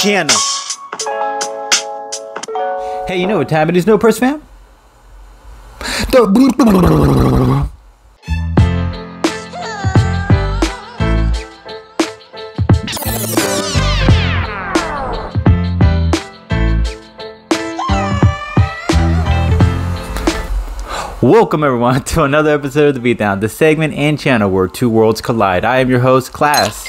channel. Hey, you know what time it is, No Purse fam? Welcome everyone to another episode of The Beatdown, the segment and channel where two worlds collide. I am your host, Class.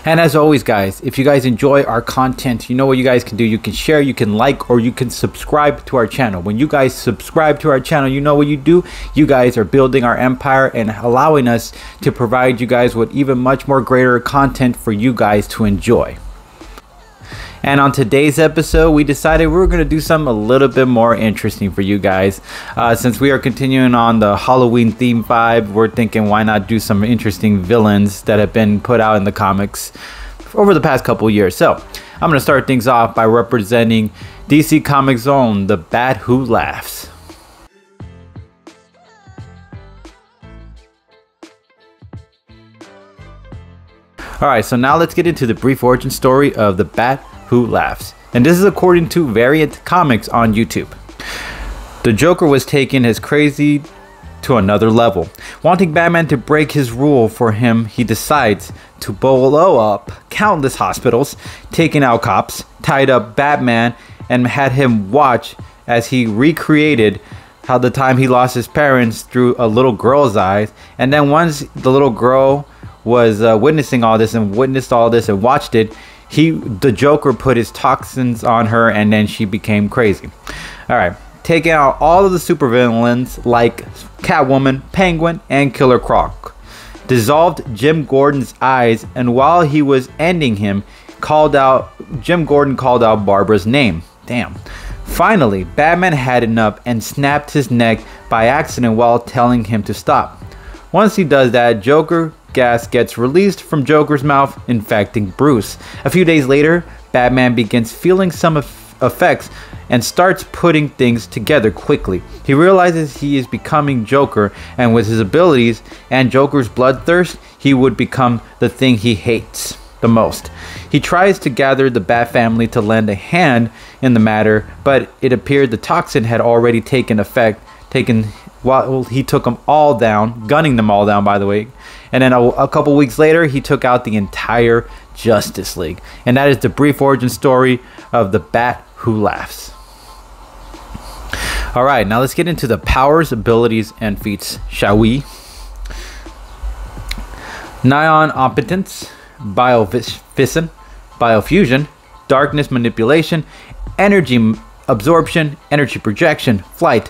And as always guys, if you guys enjoy our content, you know what you guys can do. You can share, you can like, or you can subscribe to our channel. When you guys subscribe to our channel, you know what you do? You guys are building our empire and allowing us to provide you guys with even much more greater content for you guys to enjoy. And on today's episode, we decided we were going to do something a little bit more interesting for you guys. Since we are continuing on the Halloween theme vibe, we're thinking why not do some interesting villains that have been put out in the comics over the past couple years. So I'm going to start things off by representing DC Comics' own, the Bat Who Laughs. Alright, so now let's get into the brief origin story of the Bat Who Laughs. And this is according to Variant Comics on YouTube. The Joker was taking his crazy to another level. Wanting Batman to break his rule for him, he decides to blow up countless hospitals, taking out cops, tied up Batman, and had him watch as he recreated how the time he lost his parents through a little girl's eyes. And then once the little girl was witnessing all this and watched it, the Joker put his toxins on her and then she became crazy. Alright, taking out all of the supervillains like Catwoman, Penguin, and Killer Croc. Dissolved Jim Gordon's eyes, and while he was ending him, Jim Gordon called out Barbara's name. Damn. Finally, Batman had enough and snapped his neck by accident while telling him to stop. Once he does that, Joker gas gets released from Joker's mouth, infecting Bruce. A few days later, Batman begins feeling some effects and starts putting things together quickly. He realizes he is becoming Joker, and with his abilities and Joker's bloodthirst, he would become the thing he hates the most. He tries to gather the Bat family to lend a hand in the matter, but it appeared the toxin had already taken effect, while he took them all down, gunning them all down by the way. And then a couple weeks later, he took out the entire Justice League. And that is the brief origin story of the Bat Who Laughs. Alright, now let's get into the powers, abilities, and feats, shall we? Nion Opitance, Bioviscin, Biofusion, Darkness Manipulation, Energy Absorption, Energy Projection, Flight,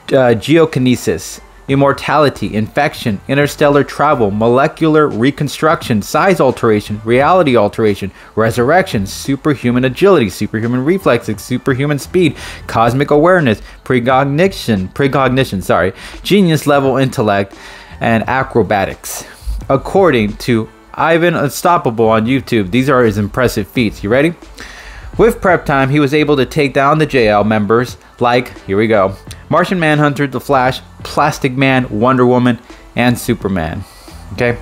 Geokinesis, Immortality, Infection, Interstellar Travel, Molecular Reconstruction, Size Alteration, Reality Alteration, Resurrection, Superhuman Agility, Superhuman Reflexes, Superhuman Speed, Cosmic Awareness, Precognition, Genius Level Intellect, and Acrobatics. According to Ivan Unstoppable on YouTube, these are his impressive feats. You ready? With prep time, he was able to take down the JL members like, here we go, Martian Manhunter, The Flash, Plastic Man, Wonder Woman, and Superman. Okay.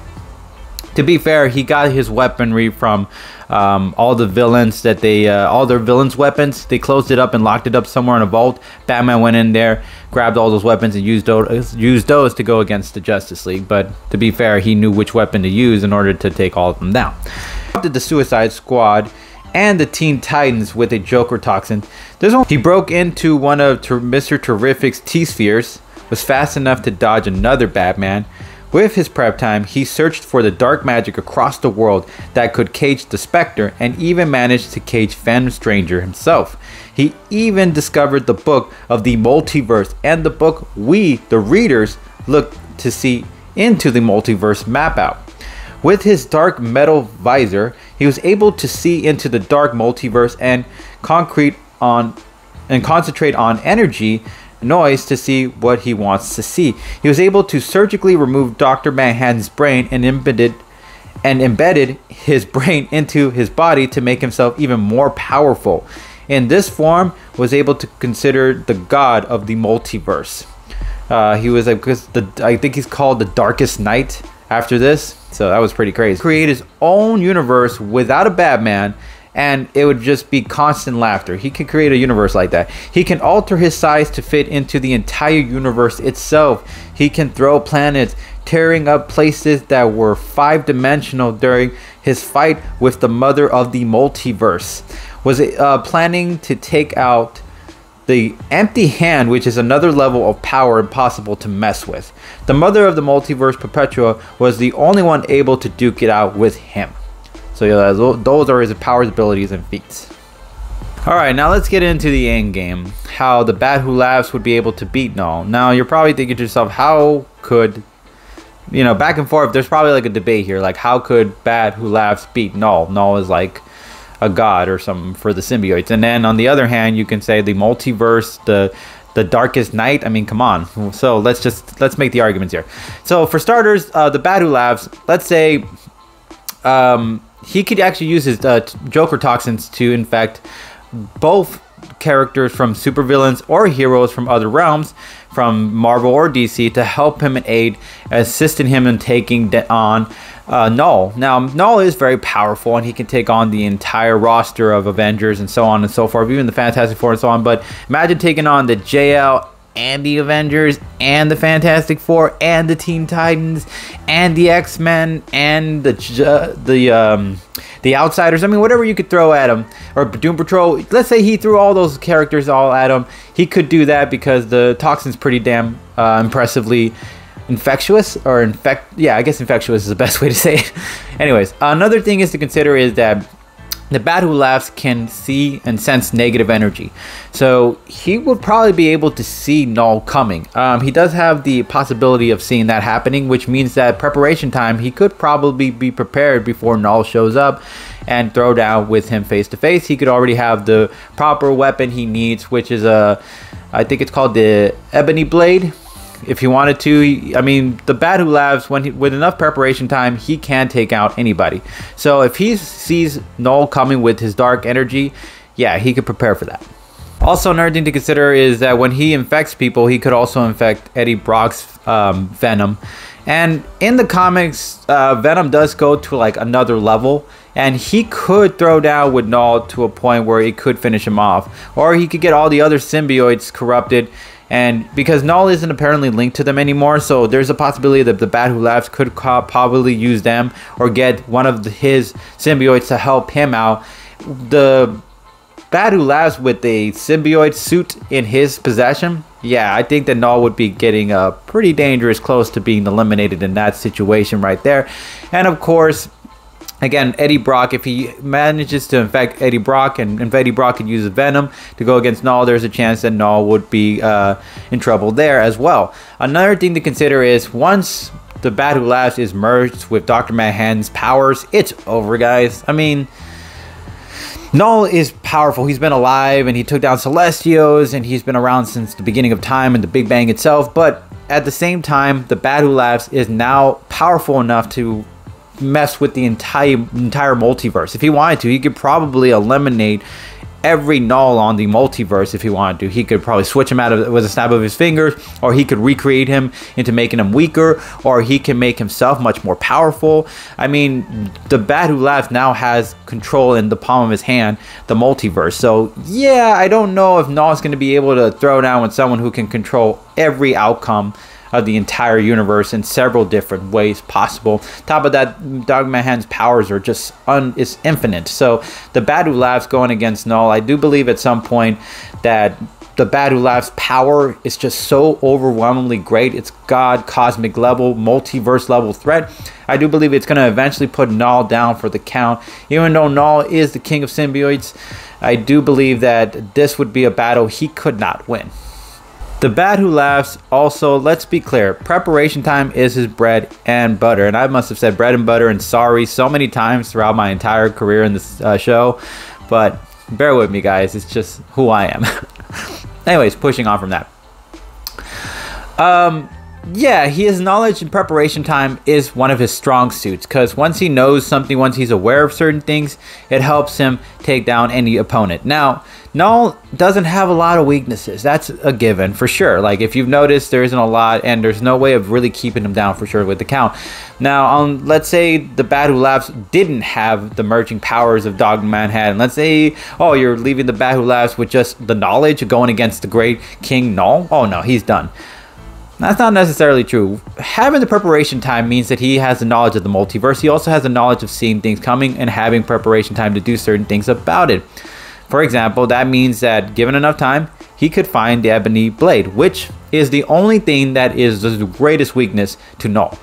To be fair, he got his weaponry from all the villains that all their villains' weapons. They closed it up and locked it up somewhere in a vault. Batman went in there, grabbed all those weapons, and used those to go against the Justice League. But to be fair, he knew which weapon to use in order to take all of them down. After the Suicide Squad and the Teen Titans with a Joker toxin, he broke into one of Mr. Terrific's T-Spheres, was fast enough to dodge another Batman. With his prep time, he searched for the dark magic across the world that could cage the Spectre, and even managed to cage Phantom Stranger himself. He even discovered the book of the multiverse, and the book we, the readers, look to see into the multiverse map out. With his dark metal visor, he was able to see into the dark multiverse and concentrate on energy noise to see what he wants to see. He was able to surgically remove Dr. Manhattan's brain and embedded his brain into his body to make himself even more powerful. In this form, was able to consider the god of the multiverse. He was I think he's called the Darkest Knight after this, so that was pretty crazy. Create his own universe without a Batman and it would just be constant laughter. He could create a universe like that. He can alter his size to fit into the entire universe itself. He can throw planets, tearing up places that were 5-dimensional during his fight with the mother of the multiverse. Was it planning to take out the empty hand, which is another level of power impossible to mess with. The mother of the multiverse, Perpetua, was the only one able to duke it out with him. So yeah, those are his powers, abilities, and feats. Alright, now let's get into the end game. How the Bat Who Laughs would be able to beat Knull. Now you're probably thinking to yourself, how could, you know, back and forth, there's probably like a debate here. Like, how could Bat Who Laughs beat Knull? Knull is like a god or something for the symbiotes. And then on the other hand, you can say the multiverse, the darkest night. I mean, come on. So let's make the arguments here. So for starters, the Bat Who Laughs, let's say he could actually use his Joker toxins to infect both characters from supervillains or heroes from other realms, from Marvel or DC, to help him and aid, assisting him in taking on Knull. Now, Knull is very powerful, and he can take on the entire roster of Avengers and so on and so forth, even the Fantastic Four and so on. But imagine taking on the JL and the Avengers and the Fantastic Four and the Teen Titans and the X-Men and the Outsiders. I mean, whatever you could throw at him, or Doom Patrol. Let's say he threw all those characters all at him. He could do that because the toxin's pretty damn impressively infectious, or yeah, I guess infectious is the best way to say it. Anyways, another thing is to consider is that the Bat Who Laughs can see and sense negative energy. So he would probably be able to see Knull coming. He does have the possibility of seeing that happening, which means that preparation time, he could probably be prepared before Knull shows up and throw down with him face to face. He could already have the proper weapon he needs, which is I think it's called the Ebony Blade. If he wanted to, I mean, the Bat Who Laughs, with enough preparation time, he can take out anybody. So if he sees Knull coming with his dark energy, yeah, he could prepare for that. Also, another thing to consider is that when he infects people, he could also infect Eddie Brock's Venom. And in the comics, Venom does go to like another level, and he could throw down with Knull to a point where it could finish him off. Or he could get all the other symbiotes corrupted. And because Knull isn't apparently linked to them anymore, so there's a possibility that the Bat Who Laughs could probably use them or get one of his symbiotes to help him out. The Bat Who Laughs with a symbiote suit in his possession, yeah, I think that Knull would be getting pretty dangerous, close to being eliminated in that situation right there. And of course, again, Eddie Brock, if he manages to infect Eddie Brock, and if Eddie Brock could use Venom to go against Knull, there's a chance that Knull would be in trouble there as well. Another thing to consider is once the Bat Who Laughs is merged with Dr. Manhattan's powers, it's over, guys. I mean, Knull is powerful. He's been alive, and he took down Celestials, and he's been around since the beginning of time and the Big Bang itself. But at the same time, the Bat Who Laughs is now powerful enough to mess with the entire multiverse. If he wanted to, he could probably eliminate every Knull on the multiverse if he wanted to. He could probably switch him out of with a snap of his fingers, or he could recreate him into making him weaker, or he can make himself much more powerful. I mean, the Bat Who Laughs now has control in the palm of his hand, the multiverse. So yeah, I don't know if Knull is going to be able to throw down with someone who can control every outcome of the entire universe in several different ways possible. Top of that, Dr. Manhattan's powers are just is infinite. So the Bat Who Laughs going against Knull, I do believe at some point that the Bat Who Laughs power is just so overwhelmingly great. It's God, cosmic level, multiverse level threat. I do believe it's going to eventually put Knull down for the count. Even though Knull is the king of symbiotes, I do believe that this would be a battle he could not win. The Bat Who Laughs also, let's be clear, preparation time is his bread and butter. And I must have said bread and butter and sorry so many times throughout my entire career in this show. But bear with me, guys. It's just who I am. Anyways, pushing on from that. Yeah, his knowledge and preparation time is one of his strong suits, because once he knows something, once he's aware of certain things, it helps him take down any opponent. Now, Knull doesn't have a lot of weaknesses. That's a given for sure. Like, if you've noticed, there isn't a lot, and there's no way of really keeping him down for sure with the count. Now, let's say the Bat Who Laughs didn't have the merging powers of Dog Manhattan. Let's say, oh, you're leaving the Bat Who Laughs with just the knowledge of going against the great King Knull. Oh no, he's done. That's not necessarily true. Having the preparation time means that he has the knowledge of the multiverse. He also has the knowledge of seeing things coming and having preparation time to do certain things about it. For example, that means that given enough time, he could find the ebony blade, which is the only thing that is the greatest weakness to Knull.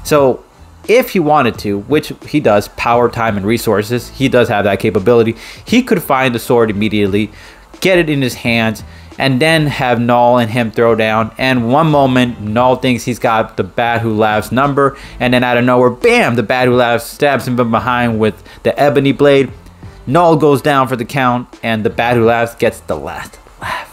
So if he wanted to, which he does, power, time, and resources, he does have that capability, he could find the sword immediately, get it in his hands, and then have Knull and him throw down. And one moment, Knull thinks he's got the Bat Who Laughs number, and then out of nowhere, bam, the Bat Who Laughs stabs him from behind with the ebony blade. Knull goes down for the count, and the Bat Who Laughs gets the last laugh.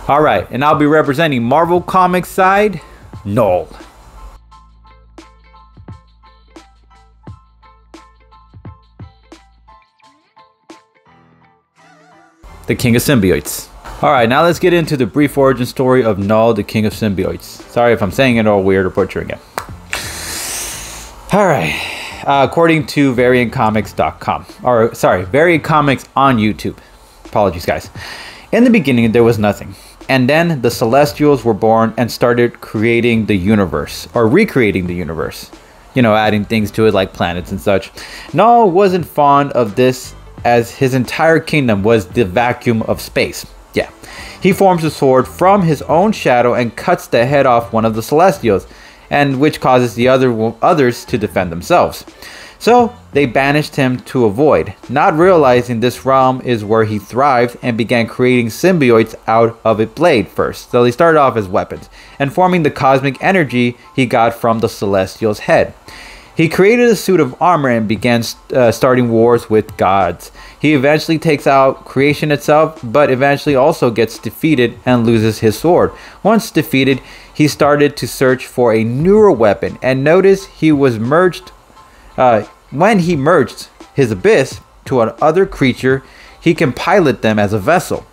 Alright, and I'll be representing Marvel Comics side, Knull. The King of Symbiotes. Alright, now let's get into the brief origin story of Knull, the King of Symbiotes. Sorry if I'm saying it all weird or butchering it. Alright, according to variantcomics.com, or sorry, Variant Comics on YouTube. Apologies, guys. In the beginning, there was nothing. And then the Celestials were born and started creating the universe, or recreating the universe. You know, adding things to it like planets and such. Knull wasn't fond of this, as his entire kingdom was the vacuum of space. Yeah. He forms a sword from his own shadow and cuts the head off one of the Celestials, and which causes the others to defend themselves. So they banished him to a void, not realizing this realm is where he thrived, and began creating symbiotes out of a blade first. So they started off as weapons, and forming the cosmic energy he got from the Celestial's head. He created a suit of armor and began starting wars with gods. He eventually takes out creation itself, but eventually also gets defeated and loses his sword. Once defeated, he started to search for a newer weapon, and notice he was merged. When he merged his abyss to another creature, he can pilot them as a vessel.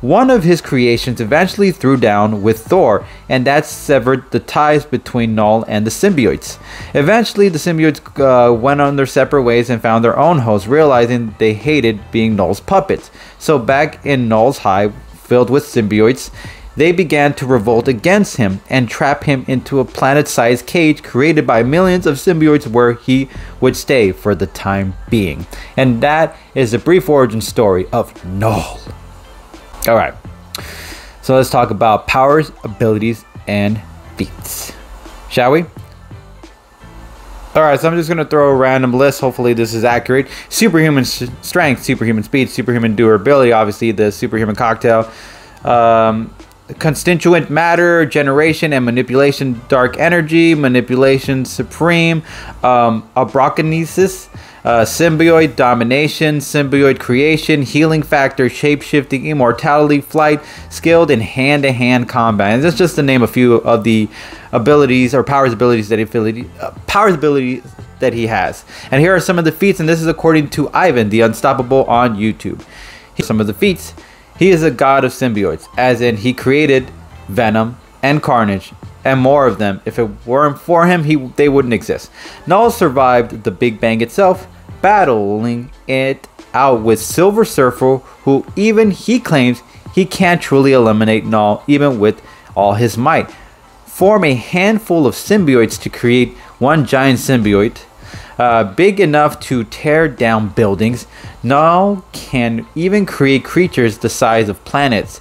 One of his creations eventually threw down with Thor, and that severed the ties between Knull and the symbiotes. Eventually, the symbiotes went on their separate ways and found their own hosts, realizing they hated being Knull's puppets. So back in Knull's hive, filled with symbiotes, they began to revolt against him and trap him into a planet-sized cage created by millions of symbiotes where he would stay for the time being. And that is a brief origin story of Knull. Alright, so let's talk about powers, abilities, and feats. Shall we? Alright, so I'm just going to throw a random list. Hopefully this is accurate. Superhuman strength, superhuman speed, superhuman durability, obviously the superhuman cocktail. Constituent matter, generation and manipulation, dark energy, manipulation supreme, abrokinesis, symbiote, domination, symbiote creation, healing factor, shapeshifting, immortality, flight, skilled in hand-to-hand combat. And that's just to name a few of the abilities or powers abilities that he has. And here are some of the feats, and this is according to Ivan the Unstoppable on YouTube. Here's some of the feats. He is a god of symbiotes, as in he created Venom and Carnage and more of them. If it weren't for him, they wouldn't exist. Knull survived the Big Bang itself, battling it out with Silver Surfer, who even he claims he can't truly eliminate Knull even with all his might. Form a handful of symbiotes to create one giant symbiote, big enough to tear down buildings. Knull can even create creatures the size of planets.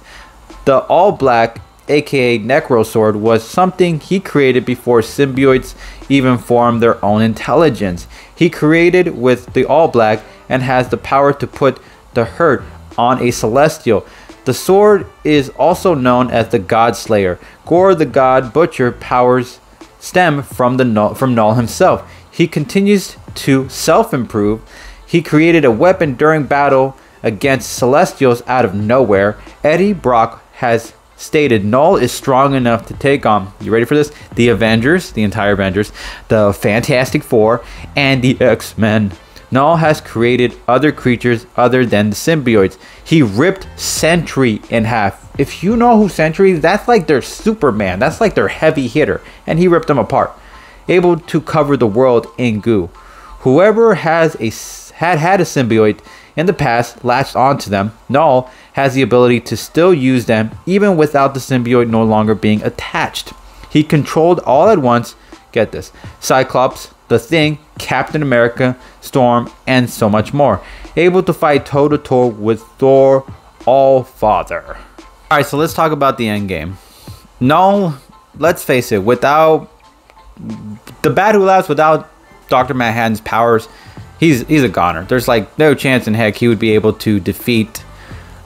The all-black, aka Necro Sword, was something he created before symbiotes even formed their own intelligence. He created with the all-black and has the power to put the hurt on a celestial. The sword is also known as the God Slayer. Gore the God Butcher powers stem from Knull himself. He continues to self-improve. He created a weapon during battle against Celestials out of nowhere. Eddie Brock has stated Knull is strong enough to take on, you ready for this? The Avengers, the entire Avengers, the Fantastic Four, and the X-Men. Knull has created other creatures other than the symbiotes. He ripped Sentry in half. If you know who Sentry is, that's like their Superman. That's like their heavy hitter. And he ripped them apart. Able to cover the world in goo. Whoever had a symbiote in the past latched onto them. Knull has the ability to still use them even without the symbiote no longer being attached. He controlled all at once, get this, Cyclops, the Thing, Captain America, Storm, and so much more. Able to fight toe-to-toe with Thor, All-Father. Alright, so let's talk about the end game. Knull, let's face it, without the Bat Who Laughs, without Dr. Manhattan's powers, he's a goner. There's like no chance in heck he would be able to defeat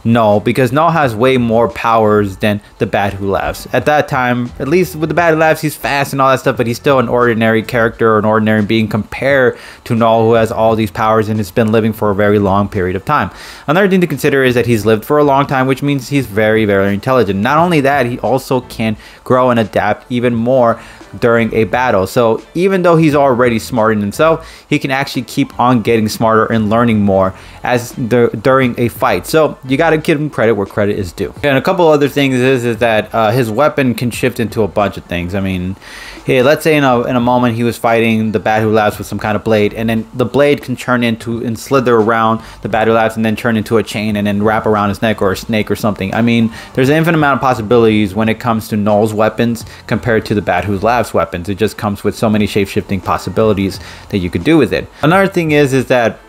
Knull, because Knull has way more powers than the Bat Who Laughs. At that time, at least with the Bat Who Laughs, he's fast and all that stuff, but he's still an ordinary character or an ordinary being compared to Knull, who has all these powers and has been living for a very long period of time. Another thing to consider is that he's lived for a long time, which means he's very, very intelligent. Not only that, he also can grow and adapt even more during a battle. So even though he's already smart in himself, he can actually keep on getting smarter and learning more as during a fight. So you got to give him credit where credit is due. And a couple other things is that his weapon can shift into a bunch of things. I mean, hey, let's say in a moment he was fighting the Bat Who Laughs with some kind of blade, and then the blade can turn into and slither around the Bat Who Laughs and then turn into a chain and then wrap around his neck, or a snake or something. I mean, there's an infinite amount of possibilities when it comes to Knull's weapons compared to the Bat Who Laughs weapons. It just comes with so many shape-shifting possibilities that you could do with it. Another thing is that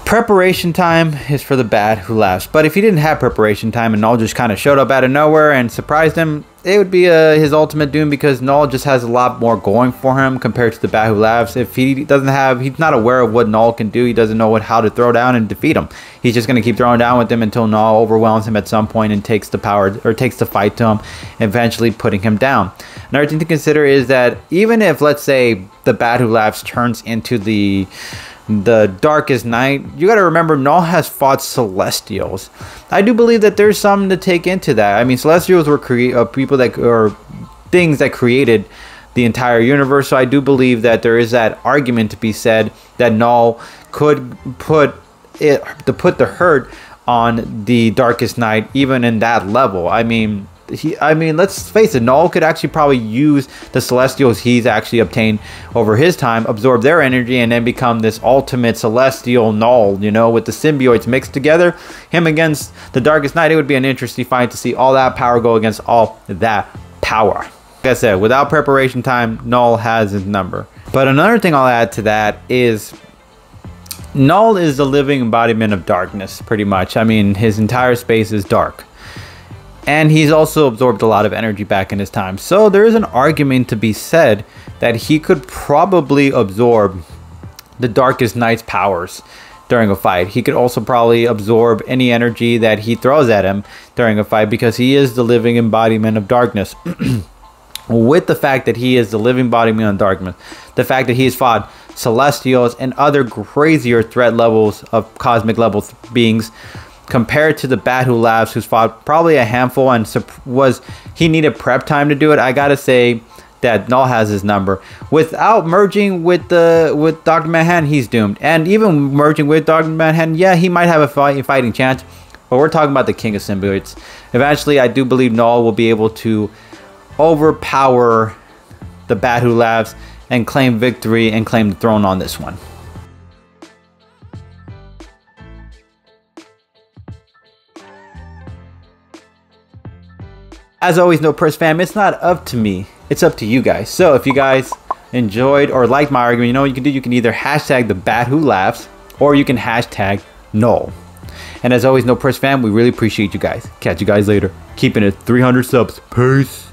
preparation time is for the Bat Who Laughs. But if he didn't have preparation time and Knull just kind of showed up out of nowhere and surprised him, it would be his ultimate doom, because Knull just has a lot more going for him compared to the Bat Who Laughs. If he doesn't have, he's not aware of what Knull can do. He doesn't know how to throw down and defeat him. He's just going to keep throwing down with him until Knull overwhelms him at some point and takes the power, or takes the fight to him, eventually putting him down. Another thing to consider is that even if, let's say, the Bat Who Laughs turns into the Darkest Night, you got to remember Knull has fought Celestials. I do believe that there's something to take into that. I mean, Celestials were people that, or things that created the entire universe. So I do believe that there is that argument to be said that Knull could put the hurt on the Darkest Night, even in that level. I mean, let's face it, Knull could actually probably use the Celestials he's actually obtained over his time, absorb their energy, and then become this ultimate Celestial Knull, you know, with the symbiotes mixed together. Him against the Darkest Night, it would be an interesting fight to see all that power go against all that power. Like I said, without preparation time, Knull has his number. But another thing I'll add to that is Knull is the living embodiment of darkness, pretty much. I mean, his entire space is dark. And he's also absorbed a lot of energy back in his time. So there is an argument to be said that he could probably absorb the Darkest Night's powers during a fight. He could also probably absorb any energy that he throws at him during a fight, because he is the living embodiment of darkness. With the fact that he is the living embodiment of darkness, the fact that he has fought Celestials and other crazier threat levels of cosmic level beings, compared to the Bat Who Laughs, who's fought probably a handful and he needed prep time to do it, I gotta say that Knull has his number. Without merging with Dr. Manhattan, he's doomed. And even merging with Dr. Manhattan, yeah, he might have a fighting chance, but we're talking about the King of Symbiotes. Eventually, I do believe Knull will be able to overpower the Bat Who Laughs and claim victory and claim the throne on this one. As always, No Press fam, it's not up to me, it's up to you guys. So if you guys enjoyed or liked my argument, you know what you can do? You can either hashtag the Bat Who Laughs, or you can hashtag Knull. And as always, No Press fam, we really appreciate you guys. Catch you guys later. Keeping it 300 subs. Peace.